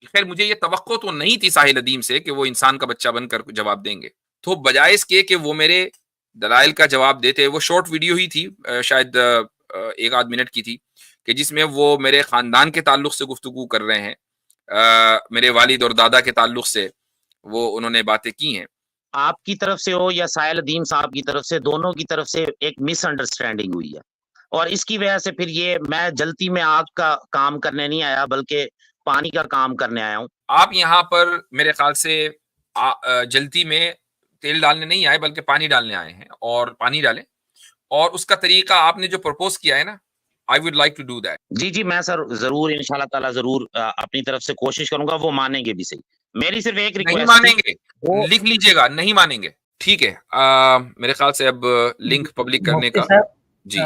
خیر مجھے یہ توقع تو نہیں تھی ساحل ندیم سے کہ وہ انسان کا بچہ بن کر جواب دیں گے، تو بجائے اس کے کہ وہ میرے دلائل کا جواب دیتے، وہ شارٹ ویڈیو ہی تھی، شاید ایک آدھ منٹ کی تھی، کہ جس میں وہ میرے خاندان کے تعلق سے گفتگو کر رہے ہیں، میرے والد اور دادا کے تعلق سے وہ انہوں نے باتیں کی ہیں۔ آپ کی طرف سے ہو یا ساحل ندیم صاحب کی طرف سے، دونوں کی طرف سے ایک مس انڈرسٹینڈنگ ہوئی ہے، اور اس کی وجہ سے پھر یہ میں جلتی میں آگ کا کام کرنے نہیں آیا بلکہ پانی کا کام کرنے آیا ہوں۔ آپ یہاں پر میرے خیال سے جلتی میں تیل ڈالنے نہیں آئے بلکہ پانی ڈالنے آئے ہیں، اور پانی ڈالیں، اور اس کا طریقہ آپ نے جو پرپوز کیا ہے نا، I would like to do that۔ جی میں سر ضرور انشاءاللہ تعالیٰ ضرور اپنی طرف سے کوشش کروں گا، وہ مانیں گے بھی صحیح۔ میری صرف ایک نہیں ریکویسٹ مانیں تھی، گے، لکھ لیجئے گا، نہیں مانیں گے، ٹھیک ہے۔ میرے خیال سے اب لنک پبلک کرنے مفتی کا۔ صاحب جی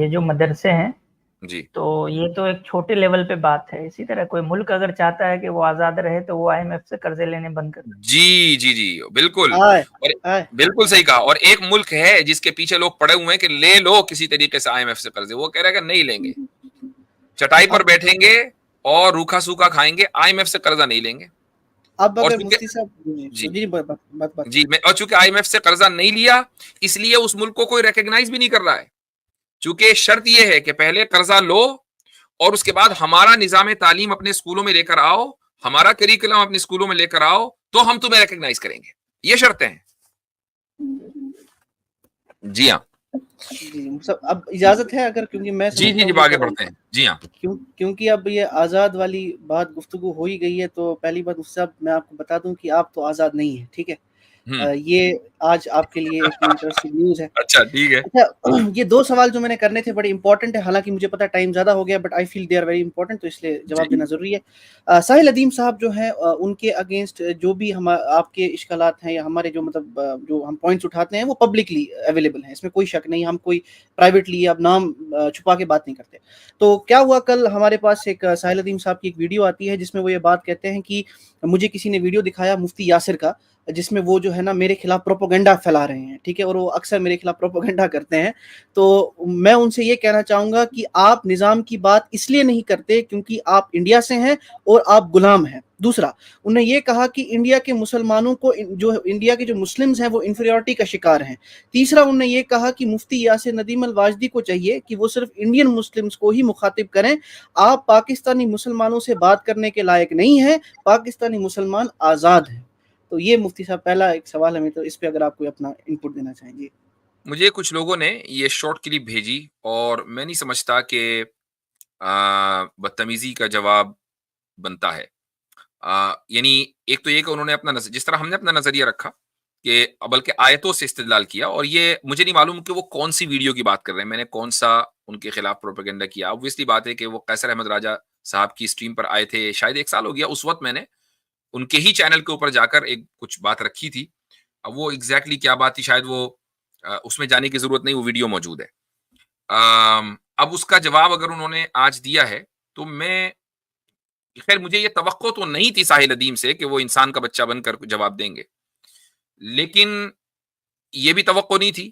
یہ جو مدرسے ہیں جی تو یہ تو ایک چھوٹے لیول پہ بات ہے، اسی طرح کوئی ملک اگر چاہتا ہے کہ وہ آزاد رہے تو وہ IMF سے قرضے لینے بند کر دے۔ جی بالکل، اور بالکل صحیح کہا۔ اور ایک ملک ہے جس کے پیچھے لوگ پڑے ہوئے ہیں کہ لے لو کسی طریقے سے IMF سے قرضے، وہ کہہ رہا ہے کہ نہیں لیں گے، چٹائی پر بیٹھیں گے اور روکھا سوکھا کھائیں گے، IMF سے قرضہ نہیں لیں گے۔ اب اور اگر مفتی صاحب اور چونکہ IMF سے قرضہ نہیں لیا، اس لیے اس ملک کو کوئی ریکگنائز بھی نہیں کر رہا ہے، چونکہ شرط یہ ہے کہ پہلے قرضہ لو اور اس کے بعد ہمارا نظام تعلیم اپنے اسکولوں میں لے کر آؤ، ہمارا کریکولم اپنے اسکولوں میں لے کر آؤ تو ہم تمہیں ریکگنائز کریں گے، یہ شرطیں ہیں۔ جی ہاں اب اجازت ہے اگر، کیونکہ میں جی آگے بڑھتے ہیں۔ جی ہاں کیونکہ اب یہ آزاد والی بات گفتگو ہو ہی گئی ہے، تو پہلی بات مفتی صاحب میں آپ کو بتا دوں کہ آپ تو آزاد نہیں ہیں، ٹھیک ہے؟ یہ آج آپ کے لیے ایک انٹرسٹنگ نیوز ہے۔ اچھا ٹھیک ہے۔ یہ دو سوال جو میں نے کرنے تھے بڑے امپورٹنٹ ہے، حالانکہ مجھے پتا ٹائم زیادہ ہو گیا، but I feel they are very important, تو اس لیے جواب دینا ضروری ہے۔ ساحل ندیم صاحب جو ہیں ان کے اگینسٹ جو بھی آپ کے اشکالات ہیں یا ہمارے جو مطلب جو ہم پوائنٹس اٹھاتے ہیں وہ پبلکلی اویلیبل ہیں، اس میں کوئی شک نہیں، ہم کوئی پرائیویٹلی اب نام چھپا کے بات نہیں کرتے۔ تو کیا ہوا، کل ہمارے پاس ایک ساحل ندیم صاحب کی ایک ویڈیو آتی ہے جس میں وہ یہ بات کہتے ہیں کہ مجھے کسی نے ویڈیو دکھایا مفتی یاسر کا، جس میں وہ جو ہے نا میرے خلاف پروپیگنڈا پھیلا رہے ہیں، ٹھیک ہے، اور وہ اکثر میرے خلاف پروپیگنڈا کرتے ہیں۔ تو میں ان سے یہ کہنا چاہوں گا کہ آپ نظام کی بات اس لیے نہیں کرتے کیونکہ آپ انڈیا سے ہیں اور آپ غلام ہیں۔ دوسرا، انہوں نے یہ کہا کہ انڈیا کے مسلمانوں کو، جو انڈیا کے جو مسلمز ہیں وہ انفیریورٹی کا شکار ہیں۔ تیسرا، انہوں نے یہ کہا کہ مفتی یاسر ندیم الواجدی کو چاہیے کہ وہ صرف انڈین مسلمز کو ہی مخاطب کریں، آپ پاکستانی مسلمانوں سے بات کرنے کے لائق نہیں ہیں، پاکستانی مسلمان آزاد ہیں۔ تو یہ مفتی صاحب پہلا ایک سوال ہے، تو اس پہ اگر آپ کوئی اپنا انپٹ دینا چاہیں گے۔ مجھے کچھ لوگوں نے یہ شارٹ کلپ بھیجی اور میں نہیں سمجھتا کہ بدتمیزی کا جواب بنتا ہے۔ یعنی ایک تو یہ کہ انہوں نے اپنا جس طرح ہم نے اپنا نظریہ رکھا کہ بلکہ آیتوں سے استدلال کیا، اور یہ مجھے نہیں معلوم کہ وہ کون سی ویڈیو کی بات کر رہے ہیں، میں نے کون سا ان کے خلاف پروپیگنڈا کیا۔ obviously بات ہے کہ وہ قیصر احمد راجہ صاحب کی اسٹریم پر آئے تھے، شاید 1 سال ہو گیا، اس وقت میں نے ان کے ہی چینل کے اوپر جا کر ایک کچھ بات رکھی تھی۔ اب وہ ایگزیکٹلی کیا بات تھی شاید وہ اس میں جانے کی ضرورت نہیں، وہ ویڈیو موجود ہے۔ اب اس کا جواب اگر انہوں نے آج دیا ہے تو میں، خیر مجھے یہ توقع تو نہیں تھی ساحل ندیم سے کہ وہ انسان کا بچہ بن کر جواب دیں گے، لیکن یہ بھی توقع نہیں تھی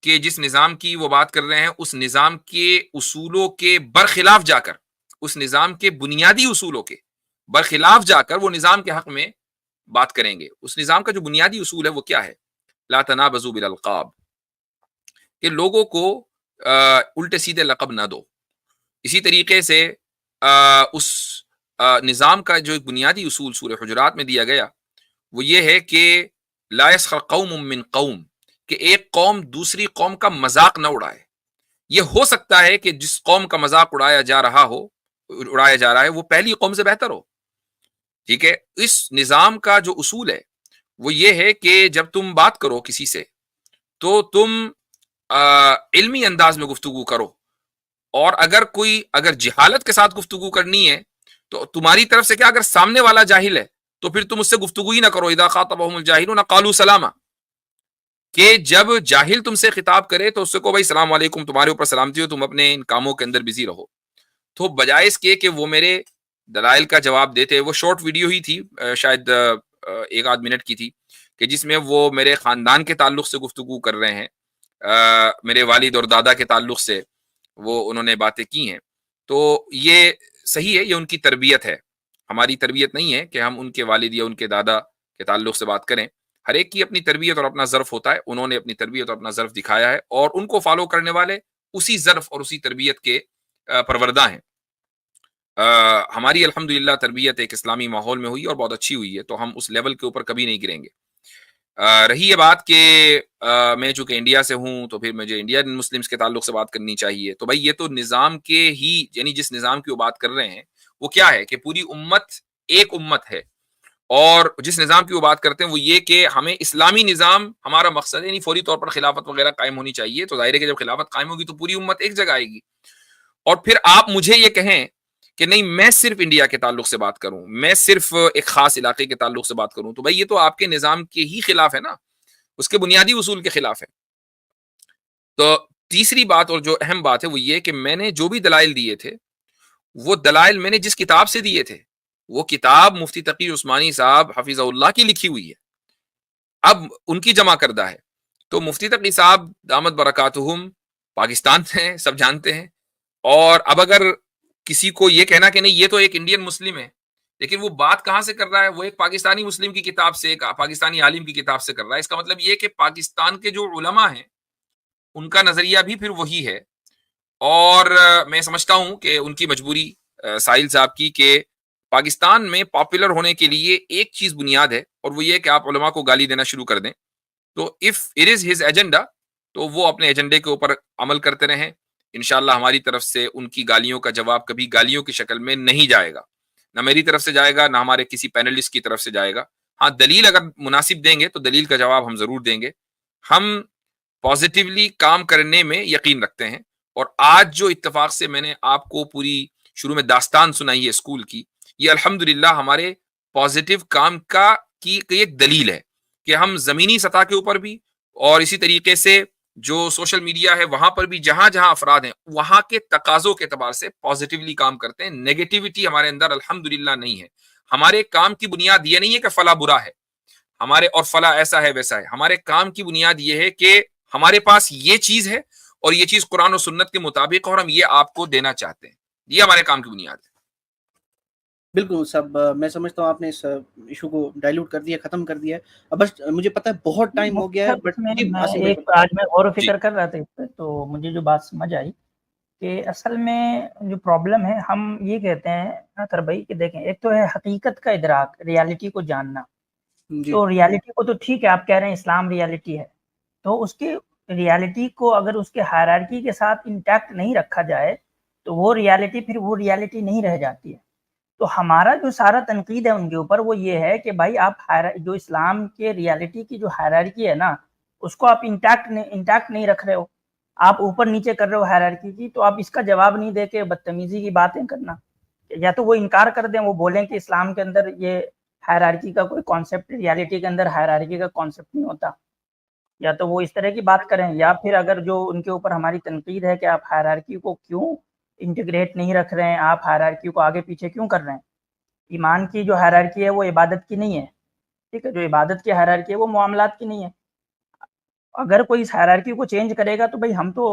کہ جس نظام کی وہ بات کر رہے ہیں اس نظام کے اصولوں کے برخلاف جا کر، اس نظام کے بنیادی اصولوں کے برخلاف جا کر وہ نظام کے حق میں بات کریں گے۔ اس نظام کا جو بنیادی اصول ہے وہ کیا ہے؟ لا تنابزوا بالالقاب، کہ لوگوں کو الٹے سیدھے لقب نہ دو۔ اسی طریقے سے اس نظام کا جو ایک بنیادی اصول سورہ حجرات میں دیا گیا وہ یہ ہے کہ لا یسخر قوم من قوم، کہ ایک قوم دوسری قوم کا مذاق نہ اڑائے۔ یہ ہو سکتا ہے کہ جس قوم کا مذاق اڑایا جا رہا ہے وہ پہلی قوم سے بہتر ہو، ٹھیک ہے۔ اس نظام کا جو اصول ہے وہ یہ ہے کہ جب تم بات کرو کسی سے تو تم علمی انداز میں گفتگو کرو، اور اگر جہالت کے ساتھ گفتگو کرنی ہے تو تمہاری طرف سے کیا، اگر سامنے والا جاہل ہے تو پھر تم اس سے گفتگو ہی نہ کرو۔ اذا خاطبهم الجاہلون قالوا سلاما، کہ جب جاہل تم سے خطاب کرے تو اس سے کہو بھائی السلام علیکم، تمہارے اوپر سلامتی ہو، تم اپنے ان کاموں کے اندر بزی رہو۔ تو بجائے اس کے کہ وہ میرے دلائل کا جواب دیتے، وہ شارٹ ویڈیو ہی تھی، شاید 1 آدھ منٹ کی تھی، کہ جس میں وہ میرے خاندان کے تعلق سے گفتگو کر رہے ہیں، میرے والد اور دادا کے تعلق سے وہ انہوں نے باتیں کی ہیں۔ تو یہ صحیح ہے، یہ ان کی تربیت ہے، ہماری تربیت نہیں ہے کہ ہم ان کے والد یا ان کے دادا کے تعلق سے بات کریں. ہر ایک کی اپنی تربیت اور اپنا ظرف ہوتا ہے. انہوں نے اپنی تربیت اور اپنا ظرف دکھایا ہے اور ان کو فالو کرنے والے اسی ظرف اور اسی تربیت کے پروردہ ہیں. ہماری الحمدللہ تربیت ایک اسلامی ماحول میں ہوئی اور بہت اچھی ہوئی ہے, تو ہم اس لیول کے اوپر کبھی نہیں گریں گے. رہی یہ بات کہ میں چونکہ انڈیا سے ہوں تو پھر مجھے انڈین مسلمس کے تعلق سے بات کرنی چاہیے, تو بھائی یہ تو نظام کے ہی, یعنی جس نظام کی وہ بات کر رہے ہیں وہ کیا ہے کہ پوری امت ایک امت ہے, اور جس نظام کی وہ بات کرتے ہیں وہ یہ کہ ہمیں اسلامی نظام ہمارا مقصد ہے, یعنی فوری طور پر خلافت وغیرہ قائم ہونی چاہیے. تو ظاہر ہے کہ جب خلافت قائم ہوگی تو پوری امت ایک جگہ آئے گی, اور پھر آپ مجھے یہ کہیں کہ نہیں میں صرف انڈیا کے تعلق سے بات کروں, میں صرف ایک خاص علاقے کے تعلق سے بات کروں, تو بھائی یہ تو آپ کے نظام کے ہی خلاف ہے نا, اس کے بنیادی اصول کے خلاف ہے. تو تیسری بات اور جو اہم بات ہے وہ یہ کہ میں نے جو بھی دلائل دیے تھے وہ دلائل میں نے جس کتاب سے دیے تھے وہ کتاب مفتی تقی عثمانی صاحب حفظہ اللہ کی لکھی ہوئی ہے, اب ان کی جمع کردہ ہے. تو مفتی تقی صاحب دامت برکاتہم پاکستان ہیں, سب جانتے ہیں, اور اب اگر کسی کو یہ کہنا کہ نہیں یہ تو ایک انڈین مسلم ہے, لیکن وہ بات کہاں سے کر رہا ہے, وہ ایک پاکستانی مسلم کی کتاب سے, ایک پاکستانی عالم کی کتاب سے کر رہا ہے, اس کا مطلب یہ کہ پاکستان کے جو علماء ہیں ان کا نظریہ بھی پھر وہی ہے. اور میں سمجھتا ہوں کہ ان کی مجبوری ساحل صاحب کی کہ پاکستان میں پاپولر ہونے کے لیے ایک چیز بنیاد ہے, اور وہ یہ کہ آپ علماء کو گالی دینا شروع کر دیں. تو if it is his agenda تو وہ اپنے ایجنڈے کے اوپر عمل کرتے رہیں. انشاءاللہ ہماری طرف سے ان کی گالیوں کا جواب کبھی گالیوں کی شکل میں نہیں جائے گا, نہ میری طرف سے جائے گا, نہ ہمارے کسی پینلسٹ کی طرف سے جائے گا. ہاں دلیل اگر مناسب دیں گے تو دلیل کا جواب ہم ضرور دیں گے. ہم پازیٹیولی کام کرنے میں یقین رکھتے ہیں, اور آج جو اتفاق سے میں نے آپ کو پوری شروع میں داستان سنائی ہے اسکول کی, یہ الحمدللہ ہمارے پازیٹیو کام کا کی ایک دلیل ہے کہ ہم زمینی سطح کے اوپر بھی اور اسی طریقے سے جو سوشل میڈیا ہے وہاں پر بھی جہاں جہاں افراد ہیں وہاں کے تقاضوں کے اعتبار سے پازیٹیولی کام کرتے ہیں. نیگیٹیوٹی ہمارے اندر الحمدللہ نہیں ہے. ہمارے کام کی بنیاد یہ نہیں ہے کہ فلاں برا ہے ہمارے اور فلاں ایسا ہے ویسا ہے. ہمارے کام کی بنیاد یہ ہے کہ ہمارے پاس یہ چیز ہے اور یہ چیز قرآن و سنت کے مطابق, اور ہم یہ آپ کو دینا چاہتے ہیں. یہ ہمارے کام کی بنیاد ہے. بالکل سب میں سمجھتا ہوں آپ نے اس ایشو کو ڈائلوٹ کر دیا, ختم کر دیا ہے. بس مجھے پتہ ہے بہت ٹائم ہو گیا ہے, بٹ آج میں غور و فکر کر رہا تھا اس پہ, تو مجھے جو بات سمجھ آئی کہ اصل میں جو پرابلم ہے ہم یہ کہتے ہیں اطہر بھائی کہ دیکھیں ایک تو ہے حقیقت کا ادراک, ریالٹی کو جاننا. تو ریالٹی کو تو ٹھیک ہے آپ کہہ رہے ہیں اسلام ریالٹی ہے, تو اس کی ریالٹی کو اگر اس کے ہائرارکی کے ساتھ انٹیکٹ نہیں رکھا جائے تو وہ ریالٹی پھر وہ ریالٹی نہیں رہ جاتی ہے. تو ہمارا جو سارا تنقید ہے ان کے اوپر وہ یہ ہے کہ بھائی آپ جو اسلام کے ریالٹی کی جو ہائرارکی ہے نا اس کو آپ انٹیکٹ نہیں رکھ رہے ہو, آپ اوپر نیچے کر رہے ہو ہائرارکی کی. تو آپ اس کا جواب نہیں دے کے بدتمیزی کی باتیں کرنا, یا تو وہ انکار کر دیں, وہ بولیں کہ اسلام کے اندر یہ ہائرارکی کا کوئی کانسیپٹ, ریالٹی کے اندر ہائرارکی کا کانسیپٹ نہیں ہوتا, یا تو وہ اس طرح کی بات کریں. یا پھر اگر جو ان کے اوپر ہماری تنقید ہے کہ آپ ہائرارکی کو کیوں انٹیگریٹ نہیں رکھ رہے ہیں, آپ ہائرارکی کو آگے پیچھے کیوں کر رہے ہیں. ایمان کی جو ہائرارکی ہے وہ عبادت کی نہیں ہے, ٹھیک ہے, جو عبادت کی ہائرارکی ہے وہ معاملات کی نہیں ہے. اگر کوئی اس ہائرارکی کو چینج کرے گا تو بھائی ہم تو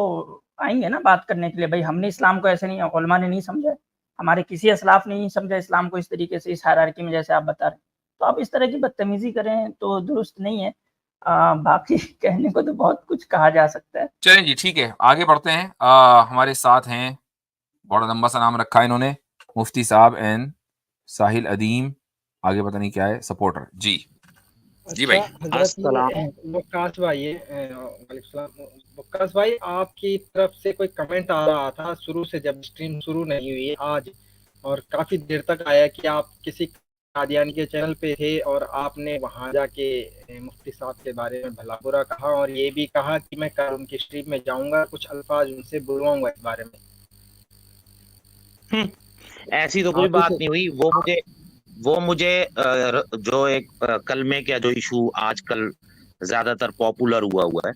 آئیں گے نا بات کرنے کے لیے. بھائی ہم نے اسلام کو ایسے نہیں, علماء نے نہیں سمجھا, ہمارے کسی اسلاف نے نہیں سمجھا اسلام کو اس طریقے سے, اس ہائرارکی میں جیسے آپ بتا رہے ہیں. تو آپ اس طرح کی بدتمیزی کریں تو درست نہیں ہے. باقی کہنے کو تو بہت کچھ کہا جا سکتا ہے. چلیں جی ٹھیک ہے, آگے بڑھتے ہیں. ہمارے ساتھ ہیں, بڑا لمبا سا نام رکھا ہے انہوں نے, مفتی صاحب این ساحل ادیم, آگے پتہ نہیں کیا ہے, سپورٹر. جی جی بھائی. وقاص بھائی, وعلیکم السلام. وقاص بھائی آپ کی طرف سے کوئی کمنٹ آ رہا تھا شروع سے, جب اسٹریم شروع نہیں ہوئی آج, اور کافی دیر تک آیا کہ آپ کسی قادیانی کے چینل پہ تھے اور آپ نے وہاں جا کے مفتی صاحب کے بارے میں بھلا برا کہا, اور یہ بھی کہا کہ میں کل ان کی اسٹریم میں جاؤں گا, کچھ الفاظ ان سے بلواؤں گا اس بارے میں. ایسی تو کوئی بات نہیں ہوئی. وہ مجھے جو ایک کلمے کا جو ایشو آج کل زیادہ تر پاپولر ہوا ہے,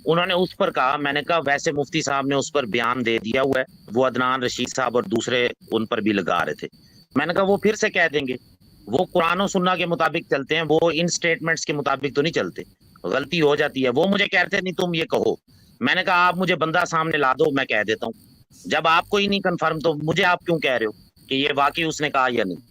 انہوں نے اس پر کہا. میں نے کہا ویسے مفتی صاحب نے اس پر بیان دے دیا ہوا ہے, وہ عدنان رشید صاحب اور دوسرے ان پر بھی لگا رہے تھے. میں نے کہا وہ پھر سے کہہ دیں گے, وہ قرآن و سنہ کے مطابق چلتے ہیں, وہ ان سٹیٹمنٹس کے مطابق تو نہیں چلتے, غلطی ہو جاتی ہے. وہ مجھے کہتے نہیں تم یہ کہو. میں نے کہا آپ مجھے بندہ سامنے لا دو, میں کہہ دیتا ہوں. جب آپ کو ہی نہیں کنفرم تو مجھے آپ کیوں کہہ رہے ہو کہ یہ واقعی اس نے کہا یا نہیں.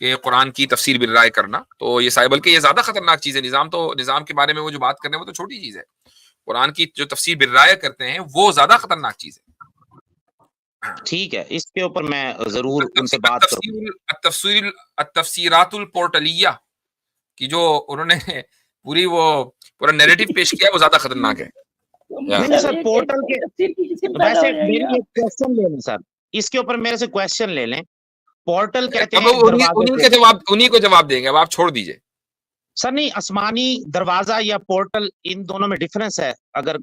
کہ قرآن کی تفسیر بالرائے کرنا، تو یہ بلکہ یہ زیادہ خطرناک چیز ہے. نظام کے بارے میں وہ جو بات کرنے وہ تو چھوٹی چیز ہے، قرآن کی جو تفسیر بالرائے کرتے ہیں وہ زیادہ خطرناک چیز ہے. ٹھیک ہے، اس کے اوپر میں ضرور ان سے بات کروں. التفسیرات الپورٹلیہ کی جو انہوں نے پورا نیریٹو پیش کیا وہ زیادہ خطرناک ہے. نہیں سر، پورٹل کے ویسے میری ایک کوشچن لے لیں سر، اس کے اوپر میرے سے کوشچن لے لیں. پورٹل کہتے ہیں انہی کو جواب دیں گے، اب آپ چھوڑ دیجئے. سر نہیں، آسمانی دروازہ یا پورٹل ان دونوں میں ڈفرنس ہے. اگر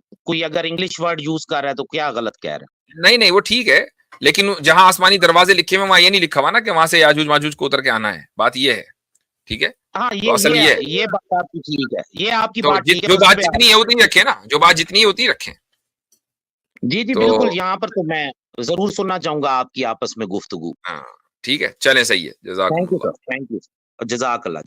انگلش ورڈ یوز کر رہا ہے تو کیا غلط کہہ رہا ہے؟ نہیں وہ ٹھیک ہے، لیکن جہاں آسمانی دروازے لکھے ہوئے وہاں یہ نہیں لکھا ہوا نا کہ وہاں سے یاجوج ماجوج کو اتر کے آنا ہے. بات یہ ہے، ٹھیک ہے. ہاں یہ بات آپ کی ٹھیک ہے، یہ آپ کی بات ٹھیک ہے. جو بات جتنی ہے اتنی رکھیں نا، جو بات جتنی ہے اتنی رکھیں. جی بالکل، یہاں پر تو میں ضرور سننا چاہوں گا آپ کی آپس میں گفتگو. ٹھیک ہے، چلیں، صحیح ہے. جزاک اللہ. Thank you sir, thank you, جزاک اللہ.